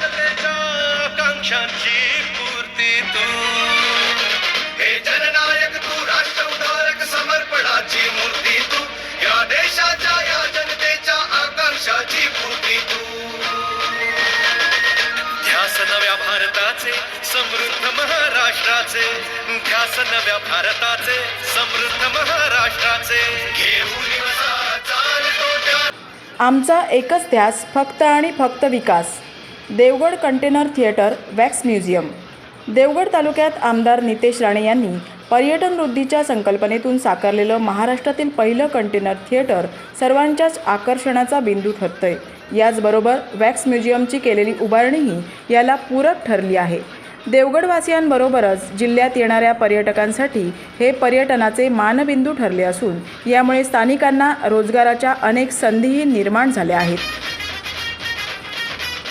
जनतेच्या आकांक्षांची पूर्ती तू, हे जननायक तू, राष्ट्र उद्धारक समर्पणाची मूर्ती तू, या देशाच्या या जनतेच्या आकांक्षाची पूर्ती तू. ध्यास नव्या भारताचे समृद्ध महाराष्ट्राचे, ध्यास नव्या भारताचे समृद्ध महाराष्ट्राचे, घेऊन चालतो त्या. आमचा एकच ध्यास, फक्त आणि फक्त विकास. Devgad container theatre wax museum. Devgad तालुक्यात आमदार नितेश राणे यांनी पर्यटन वृद्धीच्या संकल्पनेतून साकारलेलं महाराष्ट्रातील पहिलं कंटेनर थिएटर सर्वांच्याच आकर्षणाचा बिंदू ठरतंय. याचबरोबर वॅक्स म्युझियमची केलेली उभारणीही याला पूरक ठरली आहे. देवगडवासियांबरोबरच जिल्ह्यात येणाऱ्या पर्यटकांसाठी हे पर्यटनाचे मानबिंदू ठरले असून यामुळे स्थानिकांना रोजगाराच्या अनेक संधीही निर्माण झाल्या आहेत.